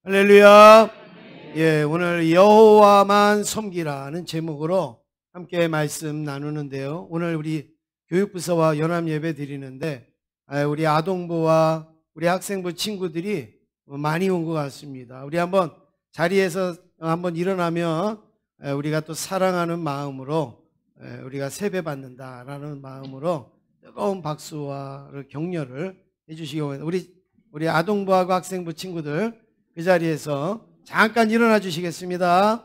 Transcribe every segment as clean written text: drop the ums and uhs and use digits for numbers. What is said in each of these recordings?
할렐루야. 예, 오늘 여호와만 섬기라는 제목으로 함께 말씀 나누는데요. 오늘 우리 교육부서와 연합 예배 드리는데 우리 아동부와 우리 학생부 친구들이 많이 온 것 같습니다. 우리 한번 자리에서 한번 일어나면 우리가 또 사랑하는 마음으로 우리가 세배 받는다라는 마음으로 뜨거운 박수와 격려를 해주시기 바랍니다. 우리 아동부하고 학생부 친구들 그 자리에서 잠깐 일어나 주시겠습니다.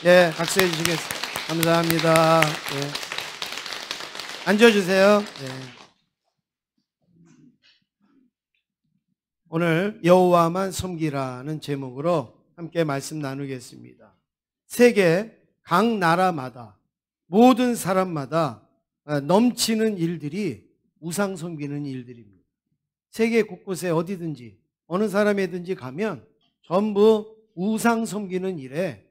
예, 박수해 주시겠습니다. 감사합니다. 예. 앉아주세요. 예. 오늘 여호와만 섬기라는 제목으로 함께 말씀 나누겠습니다. 세계 각 나라마다 모든 사람마다 넘치는 일들이 우상 섬기는 일들입니다. 세계 곳곳에 어디든지 어느 사람이든지 가면 전부 우상 섬기는 일에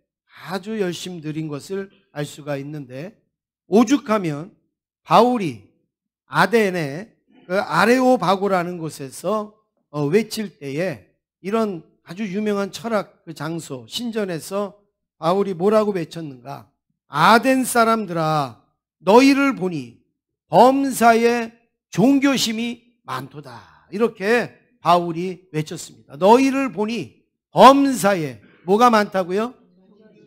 아주 열심 들인 것을 알 수가 있는데, 오죽하면 바울이 아덴의 그 아레오바고라는 곳에서 외칠 때에 이런 아주 유명한 철학 그 장소 신전에서 바울이 뭐라고 외쳤는가? 아덴 사람들아, 너희를 보니 범사에 종교심이 많도다. 이렇게 바울이 외쳤습니다. 너희를 보니 범사에 뭐가 많다고요?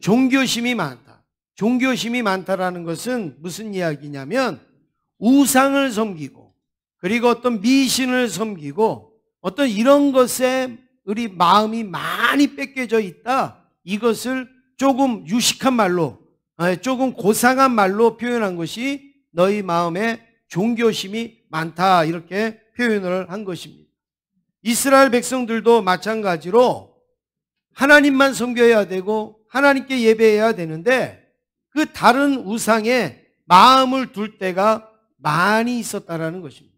종교심이 많다. 종교심이 많다라는 것은 무슨 이야기냐면 우상을 섬기고 그리고 어떤 미신을 섬기고 어떤 이런 것에 우리 마음이 많이 뺏겨져 있다. 이것을 조금 유식한 말로, 조금 고상한 말로 표현한 것이 너희 마음에 종교심이 많다, 이렇게 표현을 한 것입니다. 이스라엘 백성들도 마찬가지로 하나님만 섬겨야 되고 하나님께 예배해야 되는데 그 다른 우상에 마음을 둘 때가 많이 있었다라는 것입니다.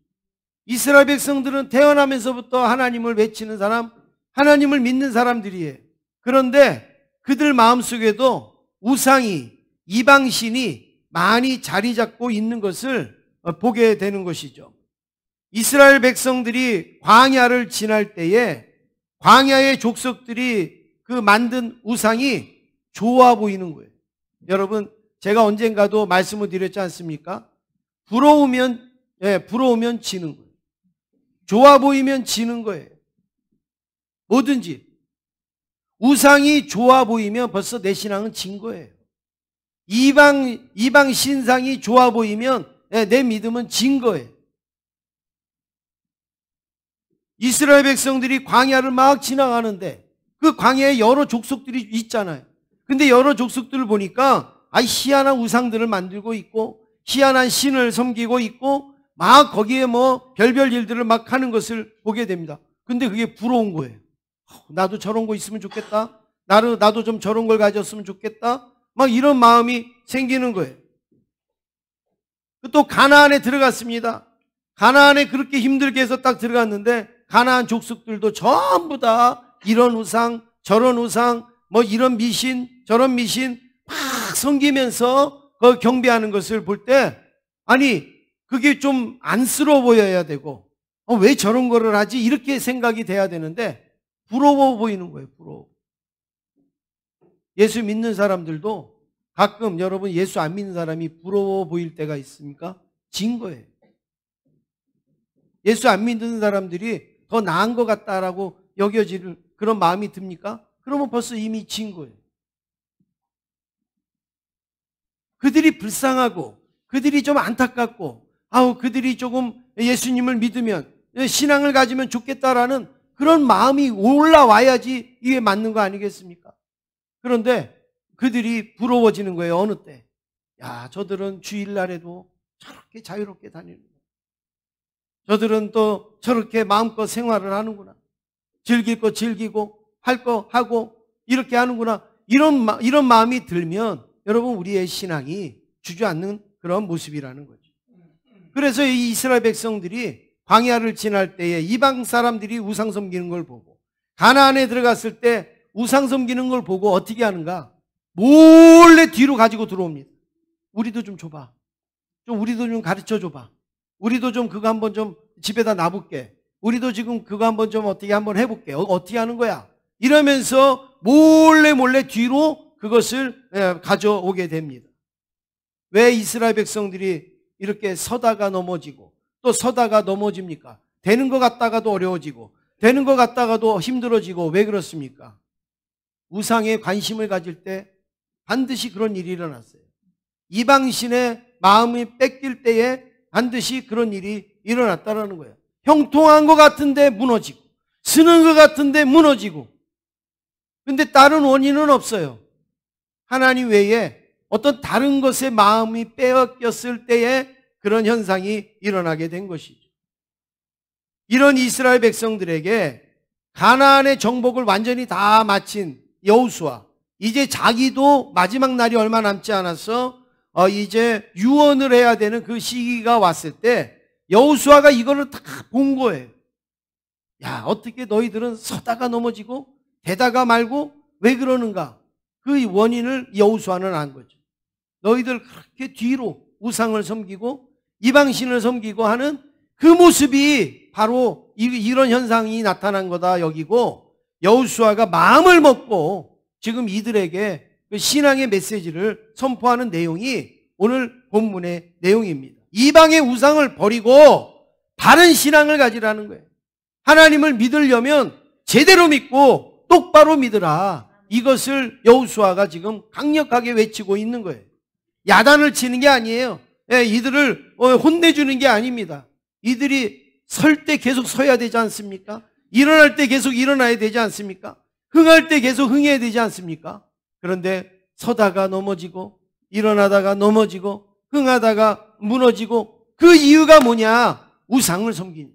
이스라엘 백성들은 태어나면서부터 하나님을 외치는 사람, 하나님을 믿는 사람들이에요. 그런데 그들 마음속에도 우상이, 이방신이 많이 자리 잡고 있는 것을 보게 되는 것이죠. 이스라엘 백성들이 광야를 지날 때에 광야의 족속들이 그 만든 우상이 좋아 보이는 거예요. 여러분, 제가 언젠가도 말씀을 드렸지 않습니까? 부러우면 지는 거예요. 좋아 보이면 지는 거예요. 뭐든지. 우상이 좋아 보이면 벌써 내 신앙은 진 거예요. 이방 신상이 좋아 보이면 내 믿음은 진 거예요. 이스라엘 백성들이 광야를 막 지나가는데 그 광야에 여러 족속들이 있잖아요. 근데 여러 족속들을 보니까 희한한 우상들을 만들고 있고 희한한 신을 섬기고 있고 막 거기에 뭐 별별 일들을 막 하는 것을 보게 됩니다. 근데 그게 부러운 거예요. 나도 저런 거 있으면 좋겠다. 나도 좀 저런 걸 가졌으면 좋겠다. 막 이런 마음이 생기는 거예요. 또 가나안에 들어갔습니다. 가나안에 그렇게 힘들게 해서 딱 들어갔는데 가나안 족속들도 전부 다 이런 우상, 저런 우상, 뭐 이런 미신, 저런 미신 막 섬기면서 경배하는 것을 볼 때, 아니 그게 좀 안쓰러워 보여야 되고 왜 저런 거를 하지? 이렇게 생각이 돼야 되는데 부러워 보이는 거예요. 부러워. 예수 믿는 사람들도 가끔 여러분 예수 안 믿는 사람이 부러워 보일 때가 있습니까? 진 거예요. 예수 안 믿는 사람들이 더 나은 것 같다라고 여겨지는 그런 마음이 듭니까? 그러면 벌써 이미 진 거예요. 그들이 불쌍하고 그들이 좀 안타깝고 그들이 조금 예수님을 믿으면 신앙을 가지면 좋겠다라는 그런 마음이 올라와야지 이게 맞는 거 아니겠습니까? 그런데 그들이 부러워지는 거예요. 어느 때? 야, 저들은 주일날에도 저렇게 자유롭게 다니는 거예요. 저들은 또 저렇게 마음껏 생활을 하는구나. 즐길 거 즐기고 할 거 하고 이렇게 하는구나. 이런 마음이 들면 여러분 우리의 신앙이 주저앉는 그런 모습이라는 거죠. 그래서 이 이스라엘 백성들이 광야를 지날 때에 이방 사람들이 우상 섬기는 걸 보고 가나안에 들어갔을 때 우상 섬기는 걸 보고 어떻게 하는가? 몰래 뒤로 가지고 들어옵니다. 우리도 좀 줘봐. 우리도 좀 가르쳐 줘봐. 우리도 좀 그거 한번 좀 집에다 놔볼게. 우리도 지금 그거 한번 좀 어떻게 한번 해볼게요. 어떻게 하는 거야? 이러면서 몰래 몰래 뒤로 그것을 가져오게 됩니다. 왜 이스라엘 백성들이 이렇게 서다가 넘어지고 또 서다가 넘어집니까? 되는 것 같다가도 어려워지고 되는 것 같다가도 힘들어지고 왜 그렇습니까? 우상에 관심을 가질 때 반드시 그런 일이 일어났어요. 이방신의 마음이 뺏길 때에 반드시 그런 일이 일어났다는 거예요. 형통한 것 같은데 무너지고 쓰는 것 같은데 무너지고. 근데 다른 원인은 없어요. 하나님 외에 어떤 다른 것에 마음이 빼앗겼을 때에 그런 현상이 일어나게 된 것이죠. 이런 이스라엘 백성들에게 가나안의 정복을 완전히 다 마친 여호수아, 이제 자기도 마지막 날이 얼마 남지 않아서 이제 유언을 해야 되는 그 시기가 왔을 때 여호수아가 이거를 다 본 거예요. 야, 어떻게 너희들은 서다가 넘어지고 되다가 말고 왜 그러는가? 그 원인을 여호수아는 안 거죠. 너희들 그렇게 뒤로 우상을 섬기고 이방신을 섬기고 하는 그 모습이 바로 이런 현상이 나타난 거다 여기고, 여호수아가 마음을 먹고 지금 이들에게 그 신앙의 메시지를 선포하는 내용이 오늘 본문의 내용입니다. 이방의 우상을 버리고 바른 신앙을 가지라는 거예요. 하나님을 믿으려면 제대로 믿고 똑바로 믿으라. 이것을 여호수아가 지금 강력하게 외치고 있는 거예요. 야단을 치는 게 아니에요. 이들을 혼내주는 게 아닙니다. 이들이 설 때 계속 서야 되지 않습니까? 일어날 때 계속 일어나야 되지 않습니까? 흥할 때 계속 흥해야 되지 않습니까? 그런데 서다가 넘어지고 일어나다가 넘어지고 흥하다가 무너지고, 그 이유가 뭐냐? 우상을 섬기는,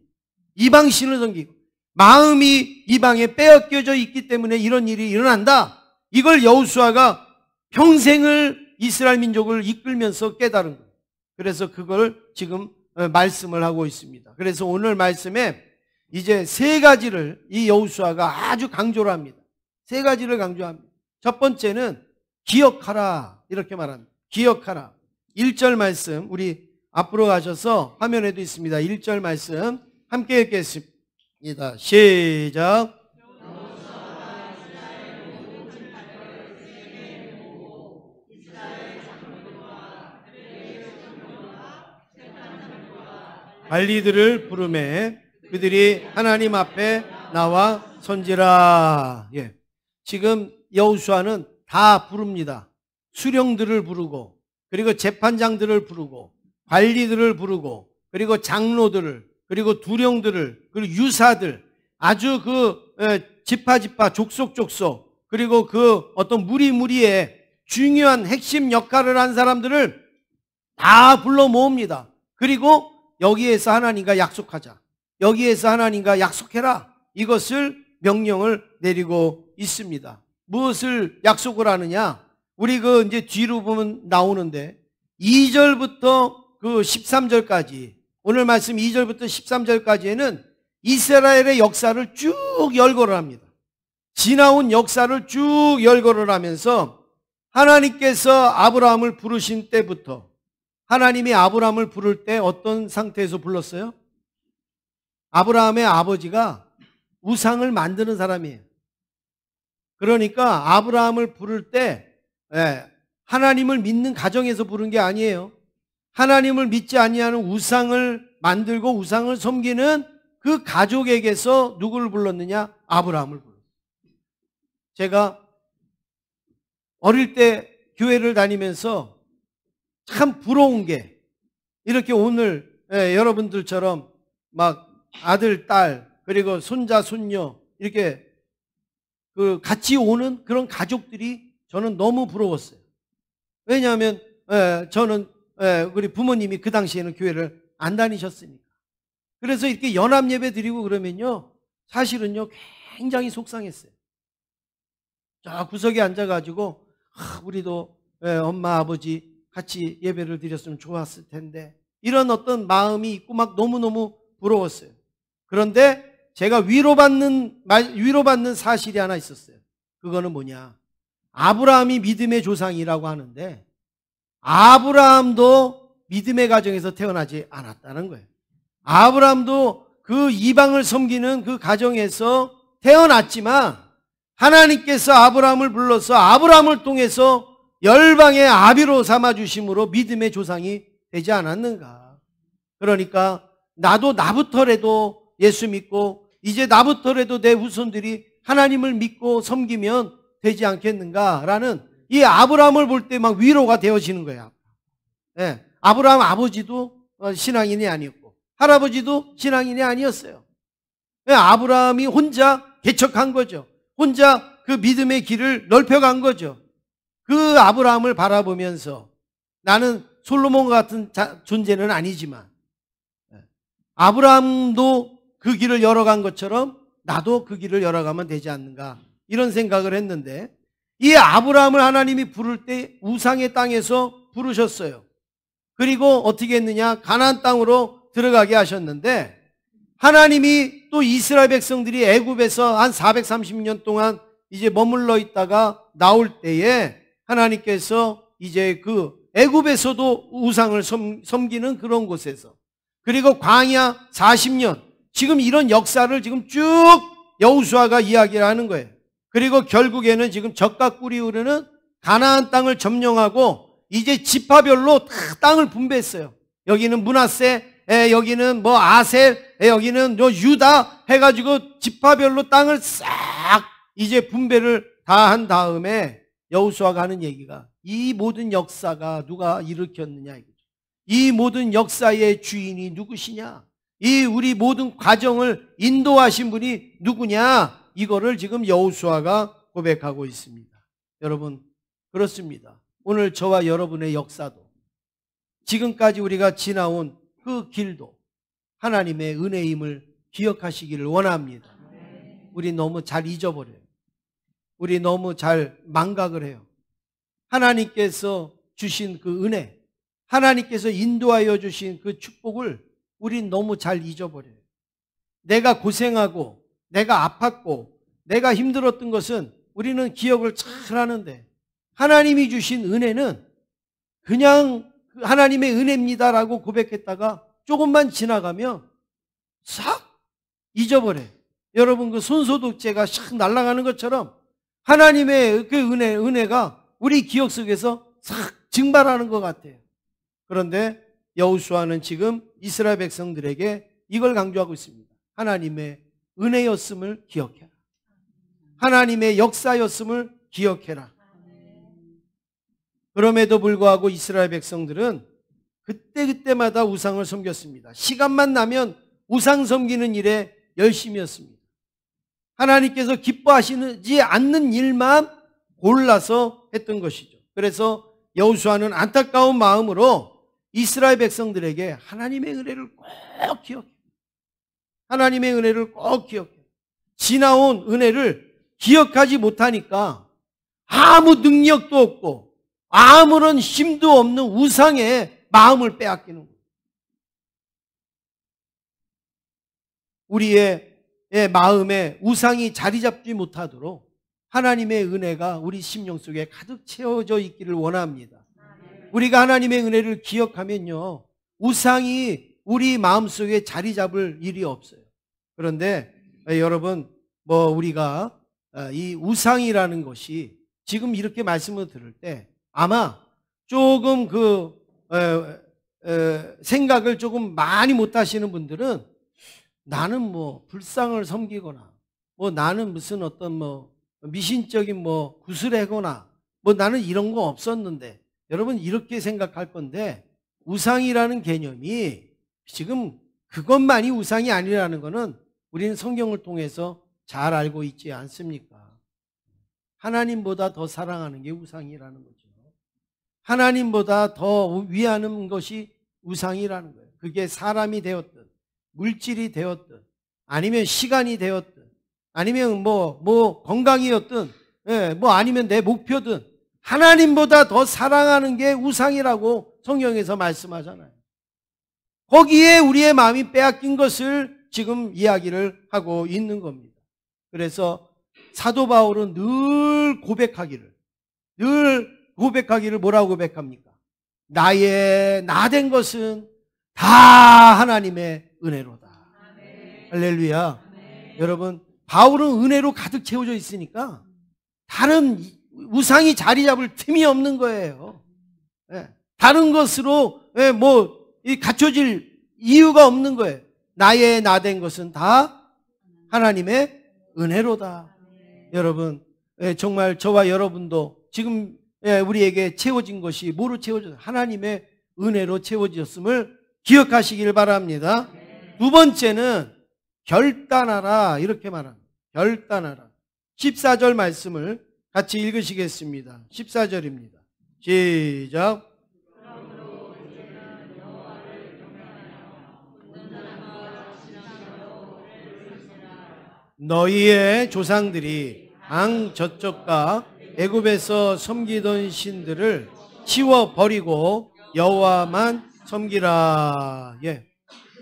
이방신을 섬기고 마음이 이방에 빼앗겨져 있기 때문에 이런 일이 일어난다. 이걸 여호수아가 평생을 이스라엘 민족을 이끌면서 깨달은 거예요. 그래서 그걸 지금 말씀을 하고 있습니다. 그래서 오늘 말씀에 이제 세 가지를 이 여호수아가 아주 강조를 합니다. 세 가지를 강조합니다. 첫 번째는 기억하라, 이렇게 말합니다. 기억하라. 1절 말씀 우리 앞으로 가셔서 화면에도 있습니다. 1절 말씀 함께 읽겠습니다. 시작. 관리들을 부르매 그들이 하나님 앞에 나와 선지라. 지금 여호수아는 다 부릅니다. 수령들을 부르고, 그리고 재판장들을 부르고, 관리들을 부르고, 그리고 장로들을, 그리고 두령들을, 그리고 유사들, 아주 그 지파 족속, 그리고 그 어떤 무리의 중요한 핵심 역할을 한 사람들을 다 불러 모읍니다. 그리고 여기에서 하나님과 약속하자, 여기에서 하나님과 약속해라, 이것을 명령을 내리고 있습니다. 무엇을 약속을 하느냐? 우리 이제 뒤로 보면 나오는데 2절부터 그 13절까지, 오늘 말씀 2절부터 13절까지에는 이스라엘의 역사를 쭉 열거를 합니다. 지나온 역사를 쭉 열거를 하면서 하나님께서 아브라함을 부르신 때부터, 하나님이 아브라함을 부를 때 어떤 상태에서 불렀어요? 아브라함의 아버지가 우상을 만드는 사람이에요. 그러니까 아브라함을 부를 때 하나님을 믿는 가정에서 부른 게 아니에요. 하나님을 믿지 아니하는 우상을 만들고 우상을 섬기는 그 가족에게서 누구를 불렀느냐? 아브라함을 불렀어요. 제가 어릴 때 교회를 다니면서 참 부러운 게, 이렇게 오늘 여러분들처럼 막 아들, 딸, 그리고 손자, 손녀 이렇게 그 같이 오는 그런 가족들이 저는 너무 부러웠어요. 왜냐하면 저는 우리 부모님이 그 당시에는 교회를 안 다니셨으니까. 그래서 이렇게 연합 예배 드리고 그러면요, 사실은요 굉장히 속상했어요. 저 구석에 앉아가지고 우리도 엄마 아버지 같이 예배를 드렸으면 좋았을 텐데, 이런 어떤 마음이 있고 막 너무너무 부러웠어요. 그런데 제가 위로받는 사실이 하나 있었어요. 그거는 뭐냐? 아브라함이 믿음의 조상이라고 하는데 아브라함도 믿음의 가정에서 태어나지 않았다는 거예요. 아브라함도 그 이방을 섬기는 그 가정에서 태어났지만 하나님께서 아브라함을 불러서 아브라함을 통해서 열방의 아비로 삼아주심으로 믿음의 조상이 되지 않았는가. 그러니까 나도 나부터라도 예수 믿고 이제 나부터라도 내 후손들이 하나님을 믿고 섬기면 되지 않겠는가라는 이 아브라함을 볼 때 막 위로가 되어지는 거야. 네. 아브라함 아버지도 신앙인이 아니었고 할아버지도 신앙인이 아니었어요. 네. 아브라함이 혼자 개척한 거죠. 혼자 그 믿음의 길을 넓혀간 거죠. 그 아브라함을 바라보면서 나는 솔로몬 같은 존재는 아니지만 아브라함도 그 길을 열어간 것처럼 나도 그 길을 열어가면 되지 않는가 이런 생각을 했는데 이 아브라함을 하나님이 부를 때 우상의 땅에서 부르셨어요. 그리고 어떻게 했느냐? 가나안 땅으로 들어가게 하셨는데 하나님이 또 이스라엘 백성들이 애굽에서 한 430년 동안 이제 머물러 있다가 나올 때에 하나님께서 이제 그 애굽에서도 우상을 섬기는 그런 곳에서 그리고 광야 40년 지금 이런 역사를 지금 쭉 여호수아가 이야기를 하는 거예요. 그리고 결국에는 지금 젖과 꿀이 흐르는 가나안 땅을 점령하고 이제 지파별로 다 땅을 분배했어요. 여기는 므낫세, 여기는 뭐 아셀, 여기는 유다 해가지고 지파별로 땅을 싹 이제 분배를 다 한 다음에 여호수아가 하는 얘기가 이 모든 역사가 누가 일으켰느냐 이거죠. 이 모든 역사의 주인이 누구시냐? 이 우리 모든 과정을 인도하신 분이 누구냐? 이거를 지금 여호수아가 고백하고 있습니다. 여러분 그렇습니다. 오늘 저와 여러분의 역사도 지금까지 우리가 지나온 그 길도 하나님의 은혜임을 기억하시기를 원합니다. 우리 너무 잘 잊어버려요. 우리 너무 잘 망각을 해요. 하나님께서 주신 그 은혜, 하나님께서 인도하여 주신 그 축복을 우린 너무 잘 잊어버려요. 내가 고생하고 내가 아팠고 내가 힘들었던 것은 우리는 기억을 잘 하는데 하나님이 주신 은혜는 그냥 하나님의 은혜입니다라고 고백했다가 조금만 지나가면 싹 잊어버려요. 여러분 그 손소독제가 싹 날아가는 것처럼 하나님의 그 은혜가 우리 기억 속에서 싹 증발하는 것 같아요. 그런데 여호수아는 지금 이스라엘 백성들에게 이걸 강조하고 있습니다. 하나님의 은혜였음을 기억해라. 하나님의 역사였음을 기억해라. 그럼에도 불구하고 이스라엘 백성들은 그때그때마다 우상을 섬겼습니다. 시간만 나면 우상 섬기는 일에 열심이었습니다. 하나님께서 기뻐하시지 않는 일만 골라서 했던 것이죠. 그래서 여호수아는 안타까운 마음으로 이스라엘 백성들에게 하나님의 은혜를 꼭 기억해. 하나님의 은혜를 꼭 기억해. 지나온 은혜를 기억하지 못하니까 아무 능력도 없고 아무런 힘도 없는 우상에 마음을 빼앗기는 거예요. 우리의 마음에 우상이 자리 잡지 못하도록 하나님의 은혜가 우리 심령 속에 가득 채워져 있기를 원합니다. 우리가 하나님의 은혜를 기억하면요, 우상이 우리 마음속에 자리 잡을 일이 없어요. 그런데 여러분, 우리가 이 우상이라는 것이 지금 이렇게 말씀을 들을 때 아마 조금 생각을 조금 많이 못 하시는 분들은 나는 불상을 섬기거나 나는 무슨 어떤 미신적인 구슬하거나 나는 이런 거 없었는데, 여러분 이렇게 생각할 건데, 우상이라는 개념이 지금 그것만이 우상이 아니라는 것은 우리는 성경을 통해서 잘 알고 있지 않습니까? 하나님보다 더 사랑하는 게 우상이라는 거죠. 하나님보다 더 위하는 것이 우상이라는 거예요. 그게 사람이 되었든 물질이 되었든 아니면 시간이 되었든 아니면 건강이었든 아니면 내 목표든 하나님보다 더 사랑하는 게 우상이라고 성경에서 말씀하잖아요. 거기에 우리의 마음이 빼앗긴 것을 지금 이야기를 하고 있는 겁니다. 그래서 사도 바울은 늘 고백하기를 뭐라고 고백합니까? 나의 나 된 것은 다 하나님의 은혜로다. 할렐루야. 여러분, 바울은 은혜로 가득 채워져 있으니까 다른 우상이 자리 잡을 틈이 없는 거예요. 예. 다른 것으로 갖춰질 이유가 없는 거예요. 나의 나된 것은 다 하나님의 은혜로다. 여러분, 정말 저와 여러분도 지금 우리에게 채워진 것이 뭐로 채워졌어요? 하나님의 은혜로 채워졌음을 기억하시길 바랍니다. 두 번째는 결단하라, 이렇게 말합니다. 결단하라. 14절 말씀을 같이 읽으시겠습니다. 14절입니다. 시작. 너희의 조상들이 강 저쪽과 애굽에서 섬기던 신들을 치워버리고 여호와만 섬기라. 예.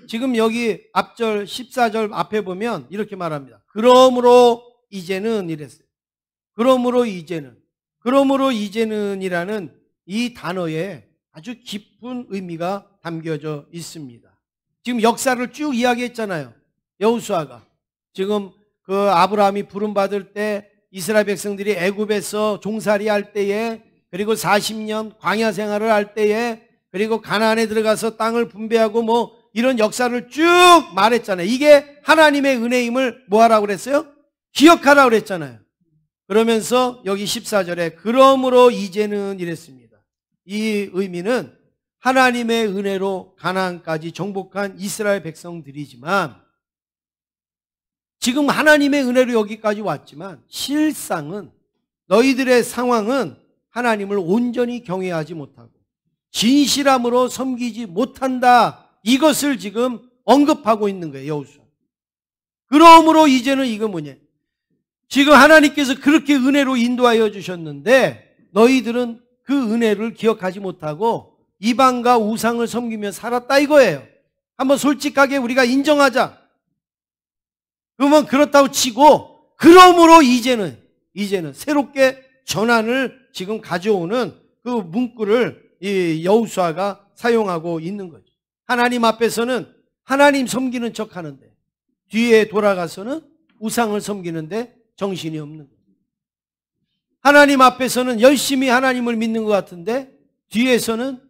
지금 여기 앞절 14절 앞에 보면 이렇게 말합니다. 그러므로 이제는 이랬어요. 그러므로 이제는이라는 이 단어에 아주 깊은 의미가 담겨져 있습니다. 지금 역사를 쭉 이야기했잖아요. 여호수아가 지금 그 아브라함이 부름받을 때 이스라엘 백성들이 애굽에서 종살이 할 때에, 그리고 40년 광야 생활을 할 때에, 그리고 가나안에 들어가서 땅을 분배하고 이런 역사를 쭉 말했잖아요. 이게 하나님의 은혜임을 뭐하라고 그랬어요? 기억하라고 그랬잖아요. 그러면서 여기 14절에 그러므로 이제는 이랬습니다. 이 의미는 하나님의 은혜로 가나안까지 정복한 이스라엘 백성들이지만, 지금 하나님의 은혜로 여기까지 왔지만 실상은 너희들의 상황은 하나님을 온전히 경외하지 못하고 진실함으로 섬기지 못한다. 이것을 지금 언급하고 있는 거예요, 여호수아. 그러므로 이제는 이거 뭐냐? 지금 하나님께서 그렇게 은혜로 인도하여 주셨는데 너희들은 그 은혜를 기억하지 못하고 이방과 우상을 섬기며 살았다 이거예요. 한번 솔직하게 우리가 인정하자. 그러면 그렇다고 치고, 그러므로 이제는 새롭게 전환을 지금 가져오는 그 문구를 이 여호수아가 사용하고 있는 거죠. 하나님 앞에서는 하나님 섬기는 척 하는데 뒤에 돌아가서는 우상을 섬기는데 정신이 없는 거예요. 하나님 앞에서는 열심히 하나님을 믿는 것 같은데 뒤에서는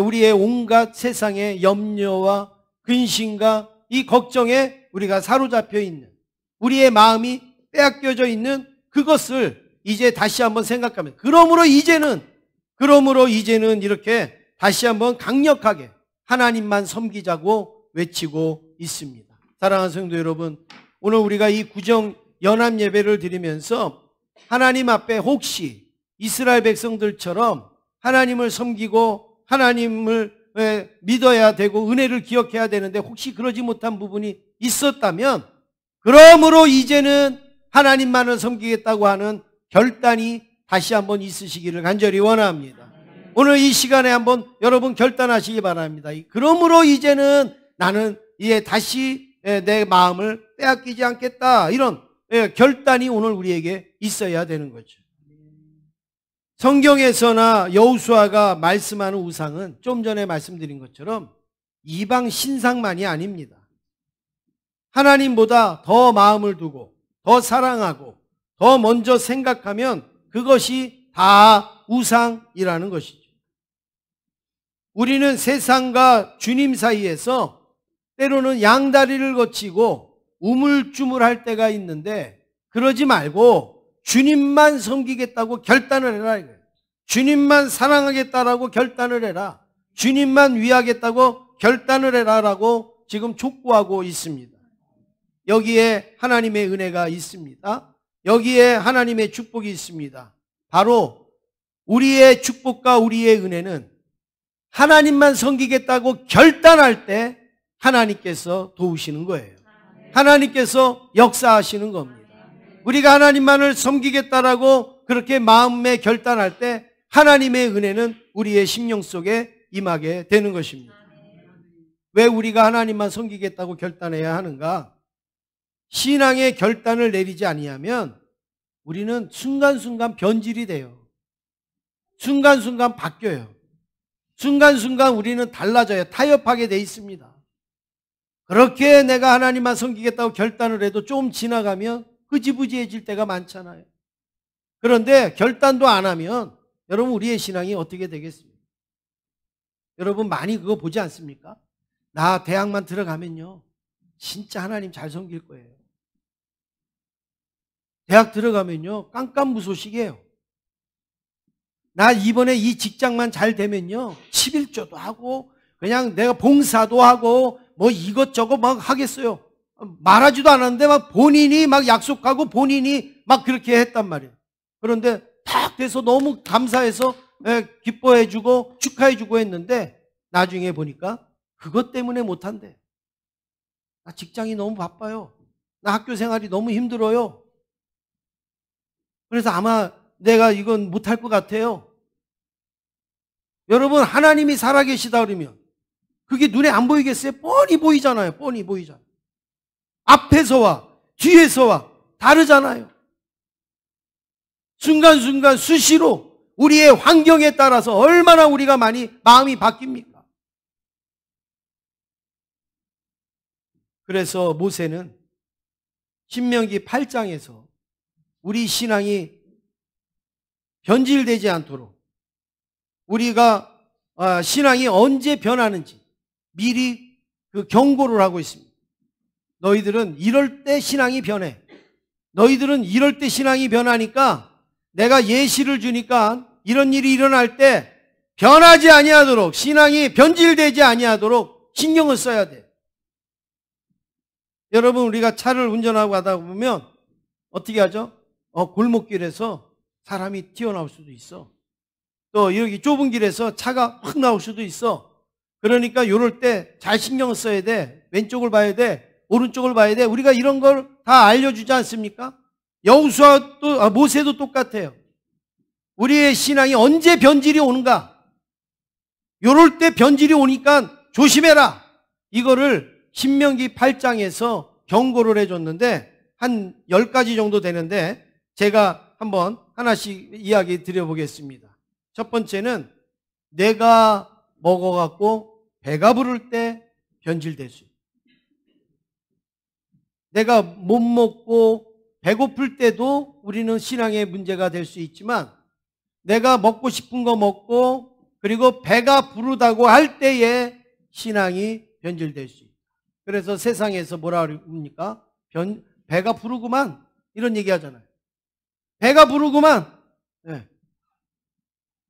우리의 온갖 세상의 염려와 근심과 이 걱정에 우리가 사로잡혀 있는, 우리의 마음이 빼앗겨져 있는 그것을 이제 다시 한번 생각하면, 그러므로 이제는 이렇게 다시 한번 강력하게 하나님만 섬기자고 외치고 있습니다. 사랑하는 성도 여러분, 오늘 우리가 이 구정 연합 예배를 드리면서 하나님 앞에 혹시 이스라엘 백성들처럼 하나님을 섬기고 하나님을 믿어야 되고 은혜를 기억해야 되는데 혹시 그러지 못한 부분이 있었다면, 그러므로 이제는 하나님만을 섬기겠다고 하는 결단이 다시 한번 있으시기를 간절히 원합니다. 오늘 이 시간에 한번 여러분 결단하시기 바랍니다. 그러므로 이제는 나는 이제 다시 내 마음을 빼앗기지 않겠다, 이런 결단이 오늘 우리에게 있어야 되는 거죠. 성경에서나 여호수아가 말씀하는 우상은 좀 전에 말씀드린 것처럼 이방 신상만이 아닙니다. 하나님보다 더 마음을 두고 더 사랑하고 더 먼저 생각하면 그것이 다 우상이라는 것이죠. 우리는 세상과 주님 사이에서 때로는 양다리를 거치고 우물쭈물할 때가 있는데, 그러지 말고 주님만 섬기겠다고 결단을 해라 이거예요. 주님만 사랑하겠다라고 결단을 해라. 주님만 위하겠다고 결단을 해라라고 지금 촉구하고 있습니다. 여기에 하나님의 은혜가 있습니다. 여기에 하나님의 축복이 있습니다. 바로 우리의 축복과 우리의 은혜는 하나님만 섬기겠다고 결단할 때 하나님께서 도우시는 거예요. 하나님께서 역사하시는 겁니다. 우리가 하나님만을 섬기겠다라고 그렇게 마음에 결단할 때 하나님의 은혜는 우리의 심령 속에 임하게 되는 것입니다. 왜 우리가 하나님만 섬기겠다고 결단해야 하는가? 신앙의 결단을 내리지 아니하면 우리는 순간순간 변질이 돼요. 순간순간 바뀌어요. 순간순간 우리는 달라져요. 타협하게 돼 있습니다. 그렇게 내가 하나님만 섬기겠다고 결단을 해도 좀 지나가면 흐지부지해질 때가 많잖아요. 그런데 결단도 안 하면 여러분 우리의 신앙이 어떻게 되겠습니까? 여러분 많이 그거 보지 않습니까? 나 대학만 들어가면요 진짜 하나님 잘 섬길 거예요. 대학 들어가면요 깜깜무소식이에요. 나 이번에 이 직장만 잘 되면요 11조도 하고 그냥 내가 봉사도 하고 뭐 이것저것 막 하겠어요. 말하지도 않았는데 막 본인이 막 약속하고 본인이 막 그렇게 했단 말이에요. 그런데 탁 돼서 너무 감사해서 기뻐해주고 축하해주고 했는데 나중에 보니까 그것 때문에 못한대. 나 직장이 너무 바빠요. 나 학교 생활이 너무 힘들어요. 그래서 아마 내가 이건 못할 것 같아요. 여러분 하나님이 살아계시다 그러면 그게 눈에 안 보이겠어요? 뻔히 보이잖아요. 뻔히 보이잖아요. 앞에서와 뒤에서와 다르잖아요. 순간순간 수시로 우리의 환경에 따라서 얼마나 우리가 많이 마음이 바뀝니까? 그래서 모세는 신명기 8장에서 우리 신앙이 변질되지 않도록 우리가 신앙이 언제 변하는지 미리 그 경고를 하고 있습니다. 너희들은 이럴 때 신앙이 변해. 너희들은 이럴 때 신앙이 변하니까 내가 예시를 주니까 이런 일이 일어날 때 변하지 아니하도록 신앙이 변질되지 아니하도록 신경을 써야 돼. 여러분 우리가 차를 운전하고 가다 보면 어떻게 하죠? 골목길에서 사람이 튀어나올 수도 있어. 또 여기 좁은 길에서 차가 확 나올 수도 있어. 그러니까 이럴 때 잘 신경을 써야 돼. 왼쪽을 봐야 돼. 오른쪽을 봐야 돼. 우리가 이런 걸 다 알려주지 않습니까? 여호수아도 모세도 똑같아요. 우리의 신앙이 언제 변질이 오는가? 이럴 때 변질이 오니까 조심해라. 이거를 신명기 8장에서 경고를 해줬는데 한 10가지 정도 되는데 제가 한번 하나씩 이야기 드려보겠습니다. 첫 번째는 내가 먹어갖고 배가 부를 때 변질될 수 있다. 내가 못 먹고 배고플 때도 우리는 신앙의 문제가 될 수 있지만 내가 먹고 싶은 거 먹고 그리고 배가 부르다고 할 때에 신앙이 변질될 수 있다. 그래서 세상에서 뭐라 그럽니까? 배가 부르구만 이런 얘기 하잖아요. 배가 부르구만. 네.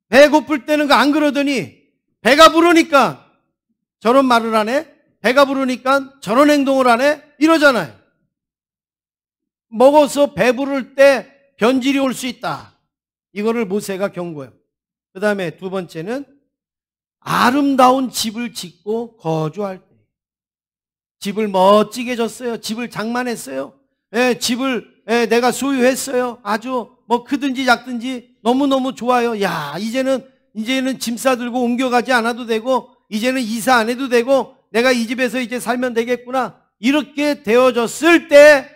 배고플 때는 안 그러더니 배가 부르니까 저런 말을 하네. 배가 부르니까 저런 행동을 하네. 이러잖아요. 먹어서 배부를 때 변질이 올 수 있다. 이거를 모세가 경고해요. 그 다음에 두 번째는 아름다운 집을 짓고 거주할 때. 집을 멋지게 졌어요. 집을 장만했어요. 집을 내가 소유했어요. 아주 뭐 크든지 작든지 너무너무 좋아요. 야, 이제는 짐 싸들고 옮겨가지 않아도 되고 이제는 이사 안 해도 되고 내가 이 집에서 이제 살면 되겠구나. 이렇게 되어졌을 때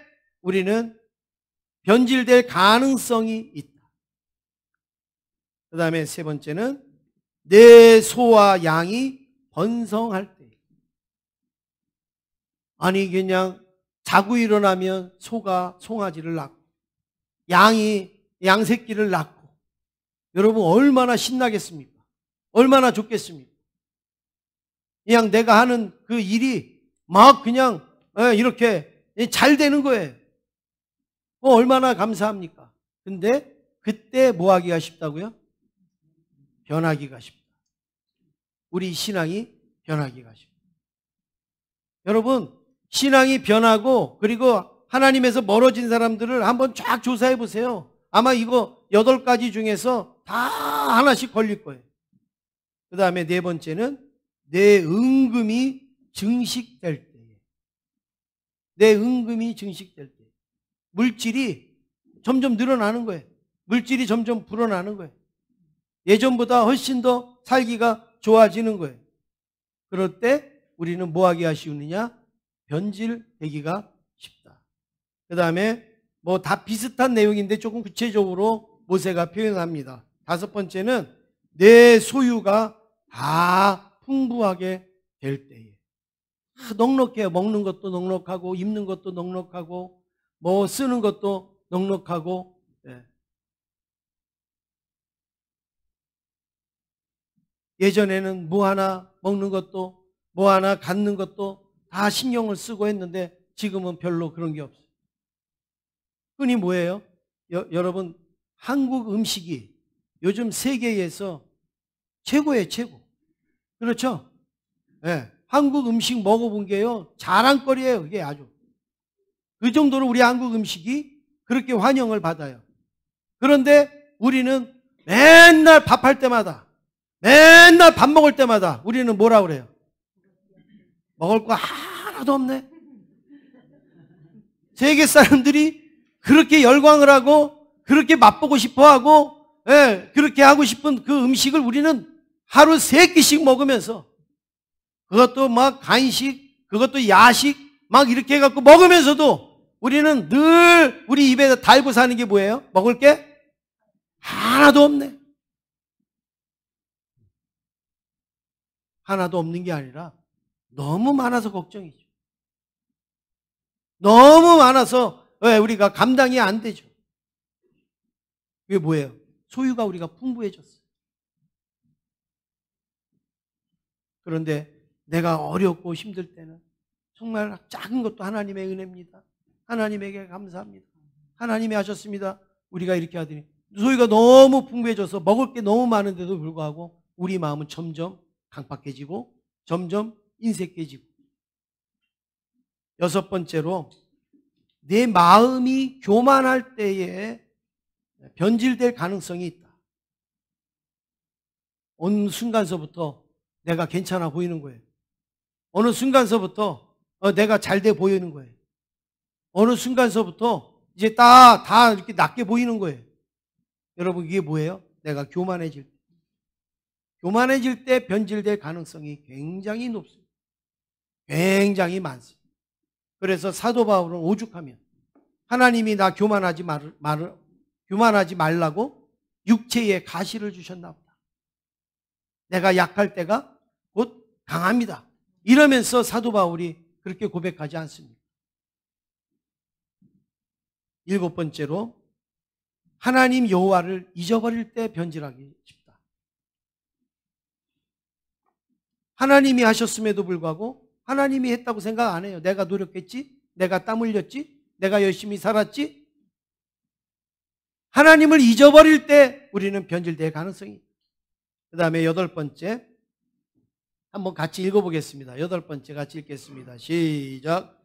우리는 변질될 가능성이 있다. 그 다음에 세 번째는 내 소와 양이 번성할 때. 아니 그냥 자고 일어나면 소가 송아지를 낳고 양이 양새끼를 낳고 여러분 얼마나 신나겠습니까? 얼마나 좋겠습니까? 그냥 내가 하는 그 일이 막 그냥 이렇게 잘 되는 거예요. 얼마나 감사합니까? 근데 그때 뭐 하기가 쉽다고요? 변하기가 쉽다. 우리 신앙이 변하기가 쉽다. 여러분 신앙이 변하고 그리고 하나님에서 멀어진 사람들을 한번 쫙 조사해 보세요. 아마 이거 8가지 중에서 다 하나씩 걸릴 거예요. 그 다음에 네 번째는 내 은금이 증식될 때. 내 은금이 증식될 때. 물질이 점점 늘어나는 거예요. 물질이 점점 불어나는 거예요. 예전보다 훨씬 더 살기가 좋아지는 거예요. 그럴 때 우리는 뭐 하기가 쉬우느냐? 변질되기가 쉽다. 그 다음에 뭐 다 비슷한 내용인데 조금 구체적으로 모세가 표현합니다. 다섯 번째는 내 소유가 다 풍부하게 될 때에. 넉넉해요. 먹는 것도 넉넉하고 입는 것도 넉넉하고 뭐 쓰는 것도 넉넉하고. 예. 예전에는 뭐 하나 먹는 것도 뭐 하나 갖는 것도 다 신경을 쓰고 했는데 지금은 별로 그런 게 없어요. 흔히 뭐예요? 여러분, 한국 음식이 요즘 세계에서 최고예요, 최고. 그렇죠? 네. 한국 음식 먹어본 게요, 자랑거리예요, 그게 아주. 그 정도로 우리 한국 음식이 그렇게 환영을 받아요. 그런데 우리는 맨날 밥할 때마다, 맨날 밥 먹을 때마다 우리는 뭐라 그래요? 먹을 거 하나도 없네. 세계 사람들이 그렇게 열광을 하고 그렇게 맛보고 싶어 하고, 예, 그렇게 하고 싶은 그 음식을 우리는 하루 3끼씩 먹으면서, 그것도 막 간식, 그것도 야식 막 이렇게 해갖고 먹으면서도 우리는 늘 우리 입에 달고 사는 게 뭐예요? 먹을 게 하나도 없네. 하나도 없는 게 아니라 너무 많아서 걱정이죠. 너무 많아서 왜 우리가 감당이 안 되죠. 그게 뭐예요? 소유가 우리가 풍부해졌어요. 그런데 내가 어렵고 힘들 때는 정말 작은 것도 하나님의 은혜입니다. 하나님에게 감사합니다. 하나님이 하셨습니다. 우리가 이렇게 하더니 소유가 너무 풍부해져서 먹을 게 너무 많은데도 불구하고 우리 마음은 점점 강팍해지고 점점 인색해지고. 6번째로, 내 마음이 교만할 때에 변질될 가능성이 있다. 어느 순간서부터 내가 괜찮아 보이는 거예요. 어느 순간서부터 내가 잘 돼 보이는 거예요. 어느 순간서부터 이제 다 이렇게 낮게 보이는 거예요. 여러분, 이게 뭐예요? 내가 교만해질 때. 교만해질 때 변질될 가능성이 굉장히 높습니다. 굉장히 많습니다. 그래서 사도 바울은 오죽하면 하나님이 나 교만하지 말라고 육체에 가시를 주셨나 보다. 내가 약할 때가 곧 강합니다. 이러면서 사도 바울이 그렇게 고백하지 않습니다. 7번째로, 하나님 여호와를 잊어버릴 때 변질하기 쉽다. 하나님이 하셨음에도 불구하고 하나님이 했다고 생각 안 해요. 내가 노력했지? 내가 땀 흘렸지? 내가 열심히 살았지? 하나님을 잊어버릴 때 우리는 변질될 가능성이 있다. 그 다음에 8번째, 한번 같이 읽어보겠습니다. 8번째 같이 읽겠습니다. 시작.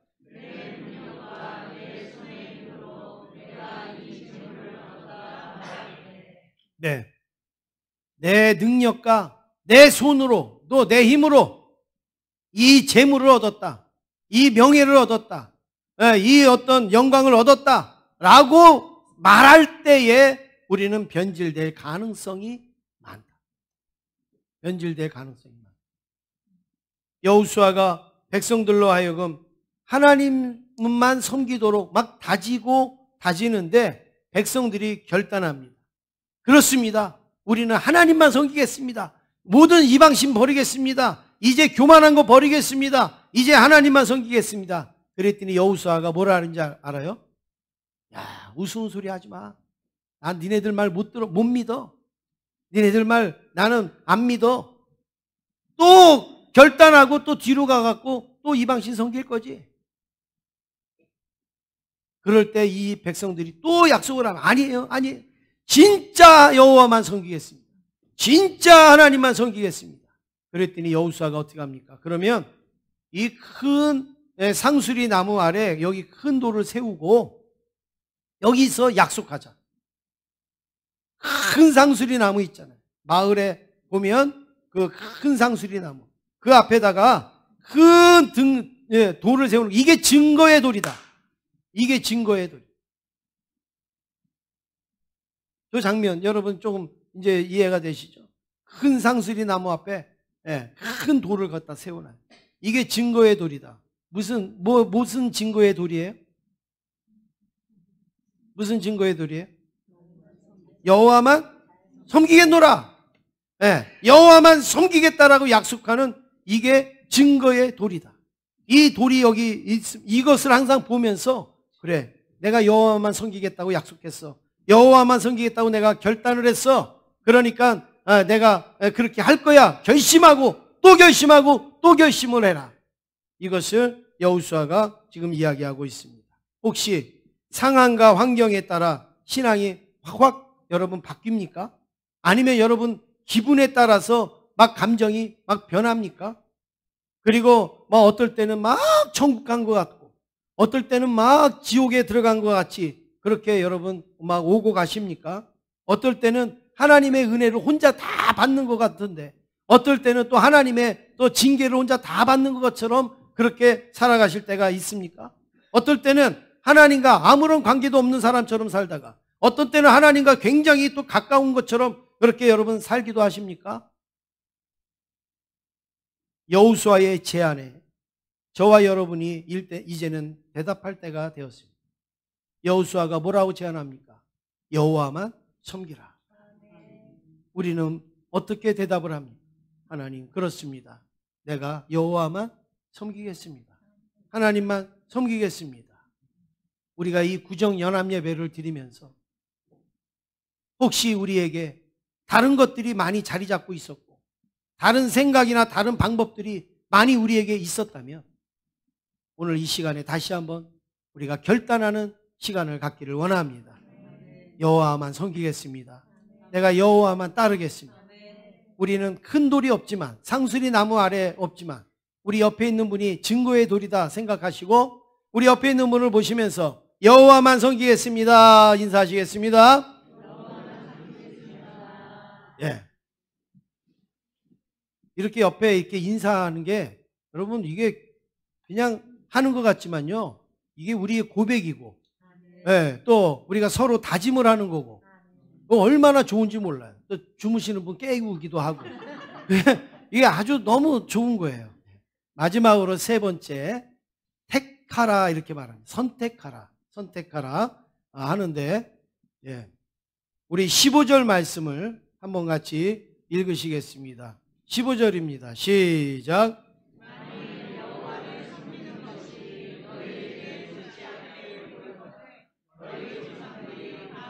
네, 내 능력과 내 손으로 또 내 힘으로 이 재물을 얻었다, 이 명예를 얻었다, 이 어떤 영광을 얻었다 라고 말할 때에 우리는 변질될 가능성이 많다. 변질될 가능성이 많다. 여호수아가 백성들로 하여금 하나님만 섬기도록 막 다지는데 백성들이 결단합니다. 그렇습니다. 우리는 하나님만 섬기겠습니다. 모든 이방신 버리겠습니다. 이제 교만한 거 버리겠습니다. 이제 하나님만 섬기겠습니다. 그랬더니 여호수아가 뭐라 하는지 알아요? 야, 우스운 소리 하지 마. 난 니네들 말 못 믿어. 니네들 말 나는 안 믿어. 또 결단하고 또 뒤로 가갖고 또 이방신 섬길 거지. 그럴 때 이 백성들이 또 약속을 하면 아니에요. 진짜 여호와만 섬기겠습니다. 진짜 하나님만 섬기겠습니다. 그랬더니 여호수아가 어떻게 합니까? 그러면 이 큰 상수리 나무 아래 여기 큰 돌을 세우고 여기서 약속하자. 큰 상수리 나무 있잖아요. 마을에 보면 그 큰 상수리 나무, 그 앞에다가 큰 돌을 세우는, 이게 증거의 돌이다. 이게 증거의 돌. 저 장면 여러분 조금 이제 이해가 되시죠? 큰 상수리 나무 앞에 큰 돌을 갖다 세워놔요. 이게 증거의 돌이다. 무슨 증거의 돌이에요? 무슨 증거의 돌이에요? 여호와만 섬기겠노라. 여호와만 섬기겠다라고 약속하는 이게 증거의 돌이다. 이 돌이 여기 이것을 항상 보면서 그래, 내가 여호와만 섬기겠다고 약속했어. 여호와만 섬기겠다고 내가 결단을 했어. 그러니까 내가 그렇게 할 거야. 결심하고 또 결심하고 또 결심을 해라. 이것을 여호수아가 지금 이야기하고 있습니다. 혹시 상황과 환경에 따라 신앙이 확 여러분 바뀝니까? 아니면 여러분 기분에 따라서 막 감정이 막 변합니까? 그리고 막 어떨 때는 막 천국 간 것 같고 어떨 때는 막 지옥에 들어간 것 같이 그렇게 여러분 막 오고 가십니까? 어떨 때는 하나님의 은혜를 혼자 다 받는 것 같은데 어떨 때는 또 하나님의 또 징계를 혼자 다 받는 것처럼 그렇게 살아가실 때가 있습니까? 어떨 때는 하나님과 아무런 관계도 없는 사람처럼 살다가 어떤 때는 하나님과 굉장히 또 가까운 것처럼 그렇게 여러분 살기도 하십니까? 여호수아의 제안에 저와 여러분이 이제는 대답할 때가 되었습니다. 여호수아가 뭐라고 제안합니까? 여호와만 섬기라. 우리는 어떻게 대답을 합니까? 하나님, 그렇습니다. 내가 여호와만 섬기겠습니다. 하나님만 섬기겠습니다. 우리가 이 구정연합예배를 드리면서 혹시 우리에게 다른 것들이 많이 자리 잡고 있었고 다른 생각이나 다른 방법들이 많이 우리에게 있었다면 오늘 이 시간에 다시 한번 우리가 결단하는 시간을 갖기를 원합니다. 여호와만 섬기겠습니다. 내가 여호와만 따르겠습니다. 우리는 큰 돌이 없지만 상수리 나무 아래 없지만 우리 옆에 있는 분이 증거의 돌이다 생각하시고 우리 옆에 있는 분을 보시면서 여호와만 섬기겠습니다. 인사하시겠습니다. 예. 이렇게 옆에 이렇게 인사하는 게 여러분 이게 그냥 하는 것 같지만요. 이게 우리의 고백이고 예, 또 우리가 서로 다짐을 하는 거고 얼마나 좋은지 몰라요. 또 주무시는 분 깨우기도 하고 이게 아주 너무 좋은 거예요. 마지막으로 세 번째 택하라 이렇게 말합니다. 선택하라 하는데 예, 우리 15절 말씀을 한번 같이 읽으시겠습니다. 15절입니다. 시작.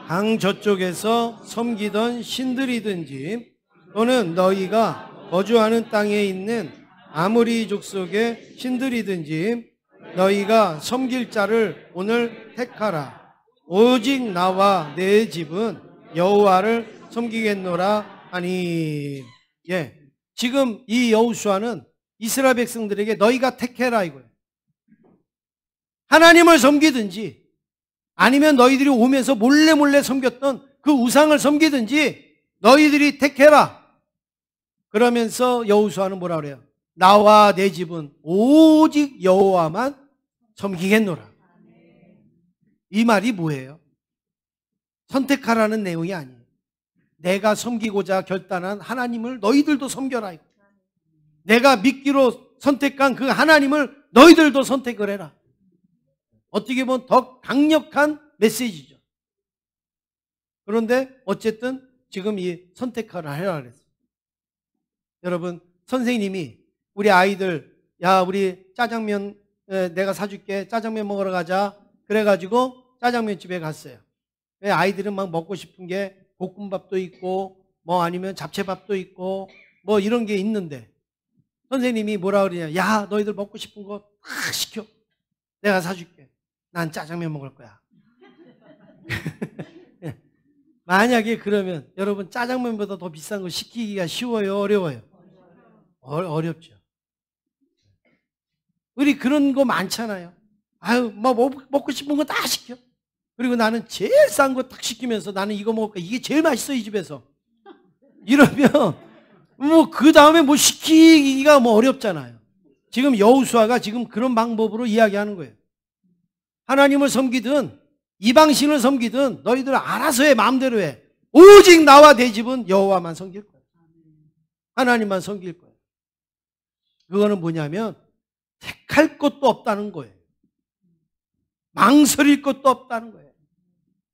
강 저쪽에서 섬기던 신들이든지 또는 너희가 거주하는 땅에 있는 아모리 족속의 신들이든지 너희가 섬길 자를 오늘 택하라. 오직 나와 내 집은 여호와를 섬기겠노라 하니. 예, 지금 이 여호수아는 이스라엘 백성들에게 너희가 택해라 이거예요. 하나님을 섬기든지 아니면 너희들이 오면서 몰래 섬겼던 그 우상을 섬기든지 너희들이 택해라. 그러면서 여호수아는 뭐라 그래요? 나와 내 집은 오직 여호와만 섬기겠노라. 이 말이 뭐예요? 선택하라는 내용이 아니에요. 내가 섬기고자 결단한 하나님을 너희들도 섬겨라. 내가 믿기로 선택한 그 하나님을 너희들도 선택을 해라. 어떻게 보면 더 강력한 메시지죠. 그런데 어쨌든 지금 이 선택하라 해라 그랬어요. 여러분, 선생님이 우리 아이들 야 우리 짜장면 내가 사줄게, 짜장면 먹으러 가자 그래가지고 짜장면 집에 갔어요. 아이들은 막 먹고 싶은 게 볶음밥도 있고 뭐 아니면 잡채밥도 있고 뭐 이런 게 있는데 선생님이 뭐라 그러냐, 야 너희들 먹고 싶은 거 다 시켜, 내가 사줄게. 난 짜장면 먹을 거야. 만약에 그러면 여러분 짜장면보다 더 비싼 거 시키기가 쉬워요, 어려워요? 어렵죠. 우리 그런 거 많잖아요. 아유, 뭐 먹고 싶은 거 다 시켜. 그리고 나는 제일 싼 거 딱 시키면서 나는 이거 먹을 거야. 이게 제일 맛있어 이 집에서. 이러면 뭐 그 다음에 뭐 시키기가 뭐 어렵잖아요. 지금 여호수아가 지금 그런 방법으로 이야기하는 거예요. 하나님을 섬기든 이방신을 섬기든 너희들 알아서 해, 마음대로 해. 오직 나와 내 집은 여호와만 섬길 거야. 하나님만 섬길 거야. 그거는 뭐냐면 택할 것도 없다는 거예요. 망설일 것도 없다는 거예요.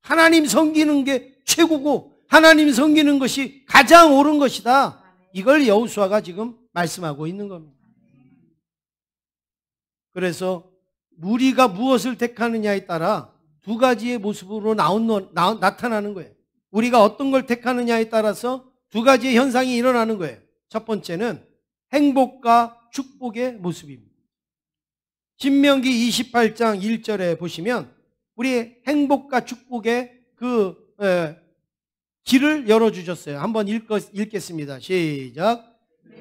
하나님 섬기는 게 최고고 하나님 섬기는 것이 가장 옳은 것이다. 이걸 여호수아가 지금 말씀하고 있는 겁니다. 그래서 우리가 무엇을 택하느냐에 따라 두 가지의 모습으로 나타나는 거예요. 우리가 어떤 걸 택하느냐에 따라서 두 가지의 현상이 일어나는 거예요. 첫 번째는 행복과 축복의 모습입니다. 신명기 28장 1절에 보시면 우리 행복과 축복의 길을 열어주셨어요. 한번 읽겠습니다. 시작.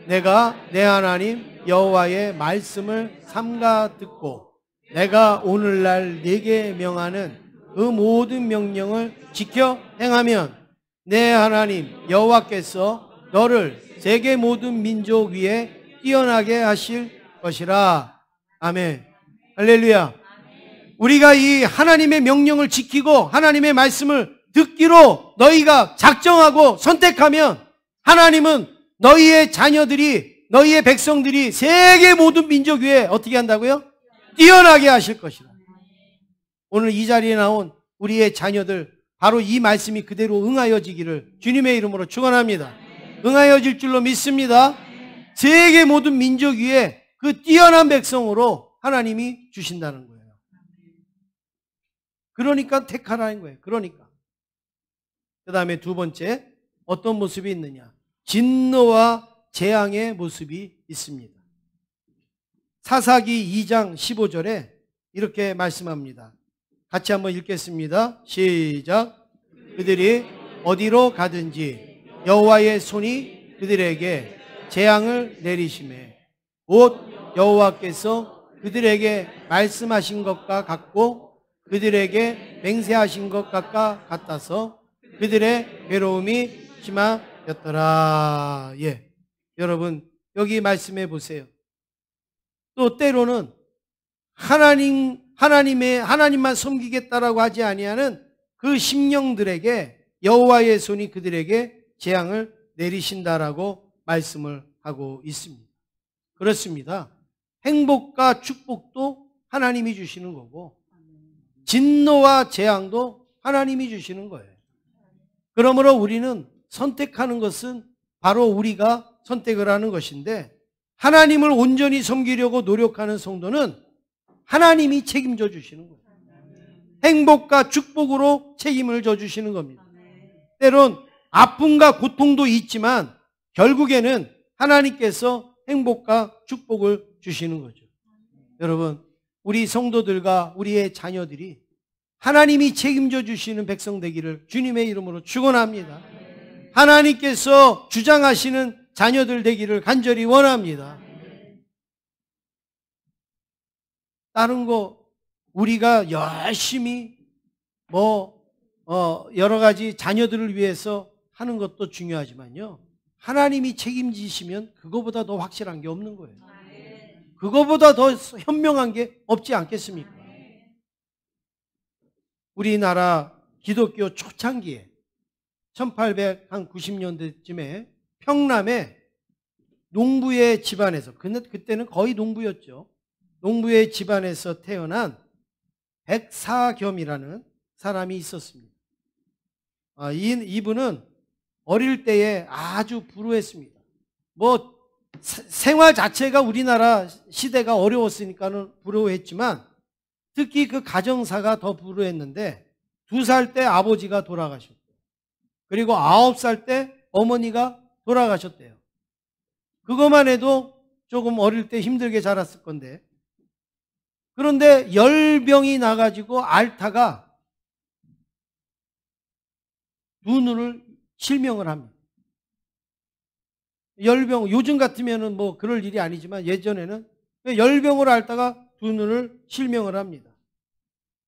내가 내 하나님 여호와의 말씀을 삼가 듣고 내가 오늘날 네게 명하는 그 모든 명령을 지켜 행하면 내 하나님 여호와께서 너를 세계 모든 민족 위에 뛰어나게 하실 것이라. 아멘. 할렐루야. 우리가 이 하나님의 명령을 지키고 하나님의 말씀을 듣기로 너희가 작정하고 선택하면 하나님은 너희의 자녀들이, 너희의 백성들이 세계 모든 민족 위에 어떻게 한다고요? 뛰어나게 하실 것이다. 오늘 이 자리에 나온 우리의 자녀들 바로 이 말씀이 그대로 응하여지기를 주님의 이름으로 축원합니다. 응하여질 줄로 믿습니다. 세계 모든 민족 위에 그 뛰어난 백성으로 하나님이 주신다는 거예요. 그러니까 택하라는 거예요. 그러니까. 그 다음에 두 번째, 어떤 모습이 있느냐? 진노와 재앙의 모습이 있습니다. 사사기 2장 15절에 이렇게 말씀합니다. 같이 한번 읽겠습니다. 시작. 그들이 어디로 가든지 여호와의 손이 그들에게 재앙을 내리시매 곧 여호와께서 그들에게 말씀하신 것과 같고 그들에게 맹세하신 것 같아서 그들의 괴로움이 심하였더라. 예, 여러분 여기 말씀해 보세요. 또 때로는 하나님만 섬기겠다라고 하지 아니하는 그 심령들에게 여호와의 손이 그들에게 재앙을 내리신다라고 말씀을 하고 있습니다. 그렇습니다. 행복과 축복도 하나님이 주시는 거고 진노와 재앙도 하나님이 주시는 거예요. 그러므로 우리는 선택하는 것은 바로 우리가 선택을 하는 것인데 하나님을 온전히 섬기려고 노력하는 성도는 하나님이 책임져 주시는 거예요. 행복과 축복으로 책임을 져 주시는 겁니다. 때론 아픔과 고통도 있지만 결국에는 하나님께서 행복과 축복을 주시는 거죠. 여러분, 우리 성도들과 우리의 자녀들이 하나님이 책임져 주시는 백성 되기를 주님의 이름으로 축원합니다. 하나님께서 주장하시는 자녀들 되기를 간절히 원합니다. 다른 거 우리가 열심히 여러 가지 자녀들을 위해서 하는 것도 중요하지만요. 하나님이 책임지시면 그거보다 더 확실한 게 없는 거예요. 그거보다 더 현명한 게 없지 않겠습니까? 우리나라 기독교 초창기에 1890년대쯤에 평남에 농부의 집안에서, 그때는 거의 농부였죠. 농부의 집안에서 태어난 백사겸이라는 사람이 있었습니다. 이분은 어릴 때에 아주 불우했습니다. 생활 자체가 우리나라 시대가 어려웠으니까는 불우했지만 특히 그 가정사가 더 불우했는데 2살 때 아버지가 돌아가셨고 그리고 9살 때 어머니가 돌아가셨대요. 그것만 해도 조금 어릴 때 힘들게 자랐을 건데 그런데 열병이 나가지고 앓다가 두 눈을 실명을 합니다. 열병, 요즘 같으면은 그럴 일이 아니지만 예전에는 열병을 앓다가 두 눈을 실명을 합니다.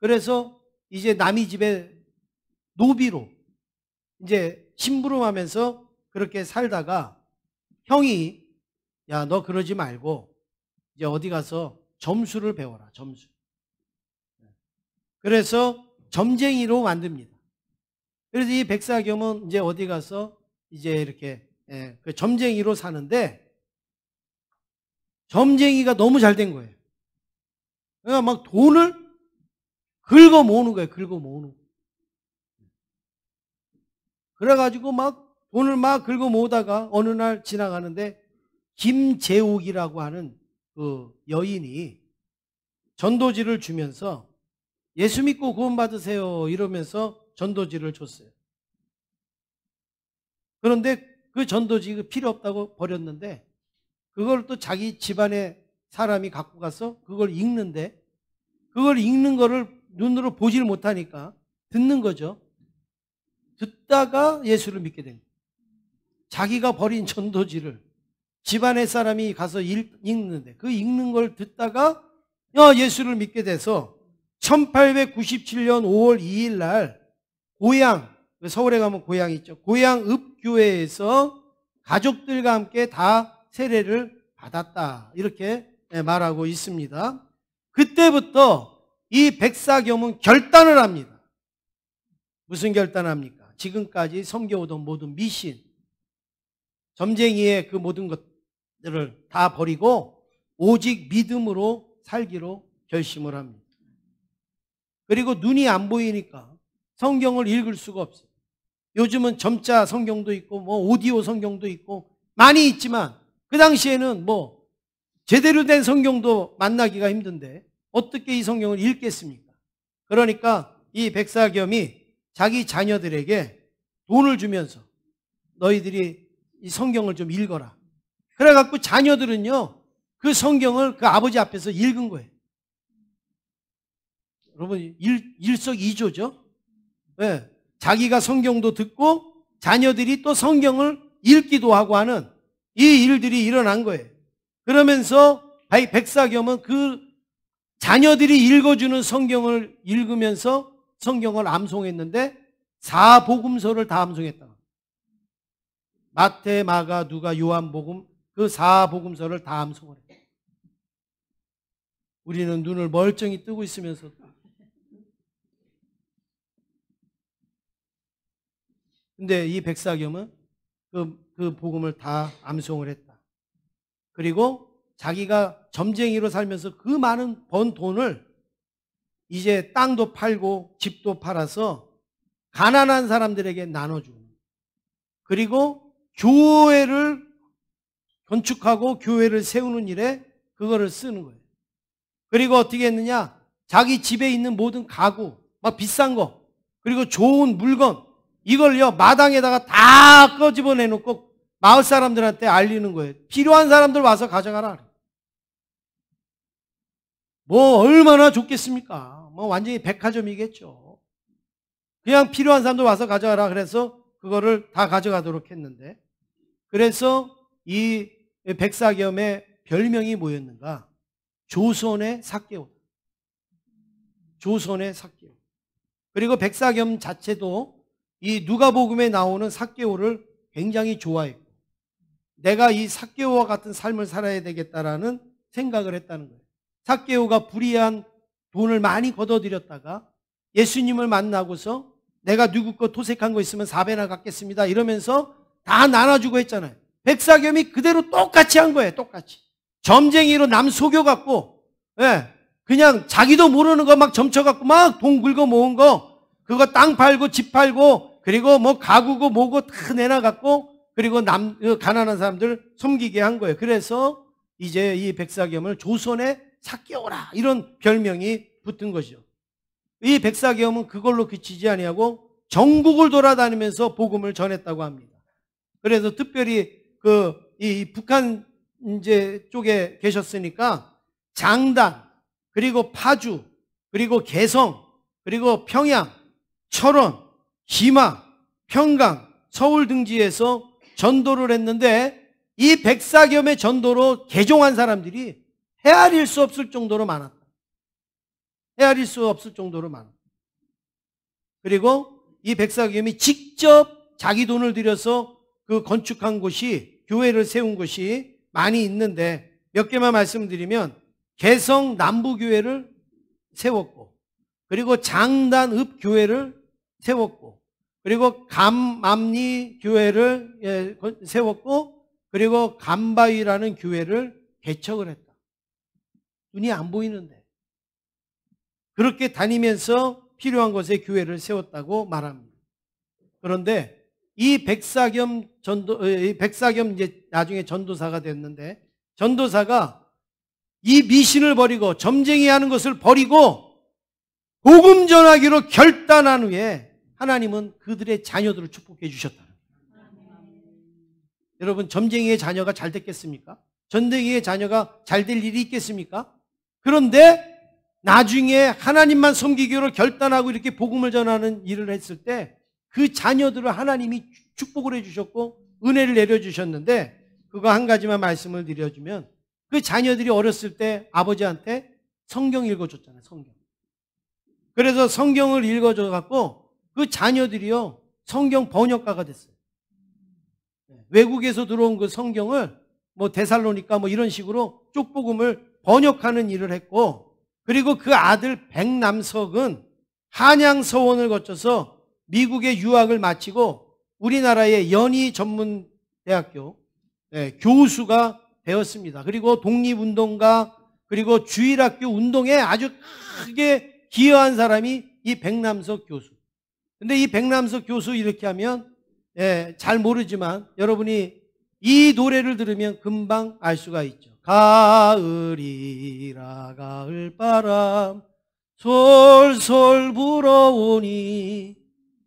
그래서 이제 남의 집에 노비로 이제 심부름하면서 그렇게 살다가 형이 야, 너 그러지 말고 이제 어디 가서 점수를 배워라. 점수. 그래서 점쟁이로 만듭니다. 그래서 이 백사겸은 이제 어디 가서 이제 이렇게 그 점쟁이로 사는데 점쟁이가 너무 잘 된 거예요. 그러니까 막 돈을 긁어 모으는 거예요. 긁어 모으는 거. 그래가지고 막 돈을 막 긁어 모으다가 어느 날 지나가는데 김재옥이라고 하는 그 여인이 전도지를 주면서 예수 믿고 구원받으세요 이러면서 전도지를 줬어요. 그런데 그 전도지 필요 없다고 버렸는데 그걸 또 자기 집안의 사람이 갖고 가서 그걸 읽는데 그걸 읽는 거를 눈으로 보질 못하니까 듣는 거죠. 듣다가 예수를 믿게 된 거예요. 자기가 버린 전도지를 집안의 사람이 가서 읽는데 그 읽는 걸 듣다가 예수를 믿게 돼서 1897년 5월 2일 날 고향, 서울에 가면 고향 있죠. 고향 읍교회에서 가족들과 함께 다 세례를 받았다. 이렇게 말하고 있습니다. 그때부터 이 백사겸은 결단을 합니다. 무슨 결단합니까? 지금까지 섬겨오던 모든 미신, 점쟁이의 그 모든 것들을 다 버리고 오직 믿음으로 살기로 결심을 합니다. 그리고 눈이 안 보이니까 성경을 읽을 수가 없어요. 요즘은 점자 성경도 있고 오디오 성경도 있고 많이 있지만 그 당시에는 제대로 된 성경도 만나기가 힘든데 어떻게 이 성경을 읽겠습니까? 그러니까 이 백사겸이 자기 자녀들에게 돈을 주면서 너희들이 이 성경을 좀 읽어라. 그래갖고 자녀들은요 그 성경을 그 아버지 앞에서 읽은 거예요. 여러분 일석이조죠. 네. 자기가 성경도 듣고 자녀들이 또 성경을 읽기도 하고 하는 이 일들이 일어난 거예요. 그러면서 백사겸은 그 자녀들이 읽어주는 성경을 읽으면서 성경을 암송했는데 4복음서를 다 암송했다. 마태, 마가, 누가, 요한복음 그 4복음서를 다 암송을 해요. 우리는 눈을 멀쩡히 뜨고 있으면서 근데 이 백사겸은 그 복음을 다 암송을 했다. 그리고 자기가 점쟁이로 살면서 그 많은 번 돈을 이제 땅도 팔고 집도 팔아서 가난한 사람들에게 나눠주고 그리고 교회를 건축하고 교회를 세우는 일에 그거를 쓰는 거예요. 그리고 어떻게 했느냐? 자기 집에 있는 모든 가구, 막 비싼 거, 그리고 좋은 물건 이걸요 마당에다가 다 꺼집어내놓고 마을 사람들한테 알리는 거예요. 필요한 사람들 와서 가져가라. 얼마나 좋겠습니까? 완전히 백화점이겠죠. 그냥 필요한 사람들 와서 가져가라. 그래서 그거를 다 가져가도록 했는데 그래서 이 백사겸의 별명이 뭐였는가? 조선의 삭개오. 조선의 삭개오. 그리고 백사겸 자체도 이 누가복음에 나오는 삭개오를 굉장히 좋아했고 내가 이 삭개오와 같은 삶을 살아야 되겠다라는 생각을 했다는 거예요. 삭개오가 불의한 돈을 많이 걷어들였다가 예수님을 만나고서 내가 누구 거 도색한 거 있으면 4배나 갚겠습니다 이러면서 다 나눠주고 했잖아요. 백사겸이 그대로 똑같이 한 거예요. 똑같이. 점쟁이로 남 속여갖고 그냥 자기도 모르는 거 막 점쳐갖고 막 돈 긁어 모은 거 그거 땅 팔고 집 팔고 그리고 가구고 뭐고 다 내놔갖고 그리고 가난한 사람들 섬기게 한 거예요. 그래서 이제 이 백사겸을 조선의 삭개오라 이런 별명이 붙은 것이죠. 이 백사겸은 그걸로 그치지 아니하고 전국을 돌아다니면서 복음을 전했다고 합니다. 그래서 특별히 이 북한 이제 쪽에 계셨으니까 장단 그리고 파주 그리고 개성 그리고 평양 철원 김하 평강 서울 등지에서 전도를 했는데 이 백사겸의 전도로 개종한 사람들이 헤아릴 수 없을 정도로 많았다. 헤아릴 수 없을 정도로 많았다. 그리고 이 백사겸이 직접 자기 돈을 들여서 그 건축한 곳이 교회를 세운 곳이 많이 있는데 몇 개만 말씀드리면 개성 남부교회를 세웠고 그리고 장단읍 교회를 세웠고 그리고 감암리 교회를 세웠고 그리고 감바위라는 교회를 개척을 했다. 눈이 안 보이는데 그렇게 다니면서 필요한 곳에 교회를 세웠다고 말합니다. 그런데 이 백사겸 이제 나중에 전도사가 됐는데 전도사가 이 미신을 버리고 점쟁이 하는 것을 버리고 복음 전하기로 결단한 후에 하나님은 그들의 자녀들을 축복해 주셨다. 여러분, 점쟁이의 자녀가 잘 됐겠습니까? 점쟁이의 자녀가 잘 될 일이 있겠습니까? 그런데 나중에 하나님만 섬기기로 결단하고 이렇게 복음을 전하는 일을 했을 때 그 자녀들을 하나님이 축복을 해주셨고 은혜를 내려주셨는데, 그거 한 가지만 말씀을 드려주면, 그 자녀들이 어렸을 때 아버지한테 성경 읽어줬잖아요. 성경. 그래서 성경을 읽어줘갖고 그 자녀들이요 성경 번역가가 됐어요. 외국에서 들어온 그 성경을 뭐 데살로니가 뭐 이런 식으로 쪽복음을 번역하는 일을 했고, 그리고 그 아들 백남석은 한양서원을 거쳐서 미국의 유학을 마치고 우리나라의 연희 전문대학교 교수가 되었습니다. 그리고 독립운동가, 그리고 주일학교 운동에 아주 크게 기여한 사람이 이 백남석 교수. 근데 이 백남석 교수 이렇게 하면 잘 모르지만 여러분이 이 노래를 들으면 금방 알 수가 있죠. 가을이라 가을바람 솔솔 불어오니,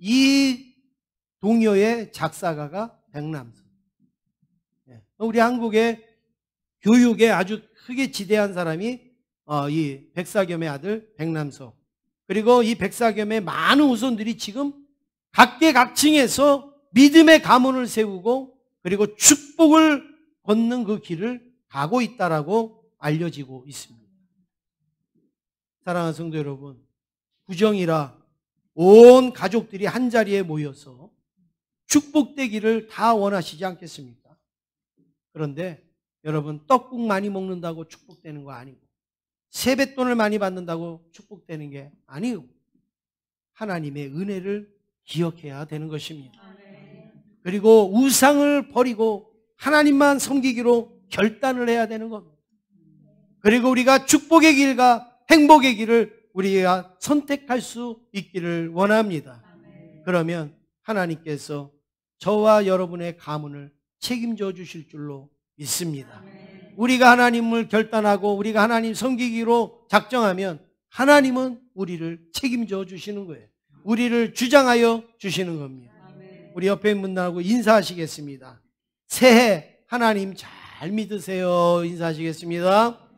이 동요의 작사가가 백남석. 우리 한국의 교육에 아주 크게 지대한 사람이 이 백사겸의 아들 백남석. 그리고 이 백사겸의 많은 후손들이 지금 각계각층에서 믿음의 가문을 세우고 그리고 축복을 걷는 그 길을 가고 있다라고 알려지고 있습니다. 사랑하는 성도 여러분, 구정이라 온 가족들이 한자리에 모여서 축복되기를 다 원하시지 않겠습니까? 그런데 여러분, 떡국 많이 먹는다고 축복되는 거 아니고, 세뱃돈을 많이 받는다고 축복되는 게 아니고, 하나님의 은혜를 기억해야 되는 것입니다. 그리고 우상을 버리고 하나님만 섬기기로 결단을 해야 되는 겁니다. 그리고 우리가 축복의 길과 행복의 길을 우리가 선택할 수 있기를 원합니다. 그러면 하나님께서 저와 여러분의 가문을 책임져 주실 줄로 믿습니다. 우리가 하나님을 결단하고 우리가 하나님 섬기기로 작정하면 하나님은 우리를 책임져 주시는 거예요. 우리를 주장하여 주시는 겁니다. 우리 옆에 있는 분들하고 인사하시겠습니다. 새해 하나님 잘 믿으세요. 인사하시겠습니다.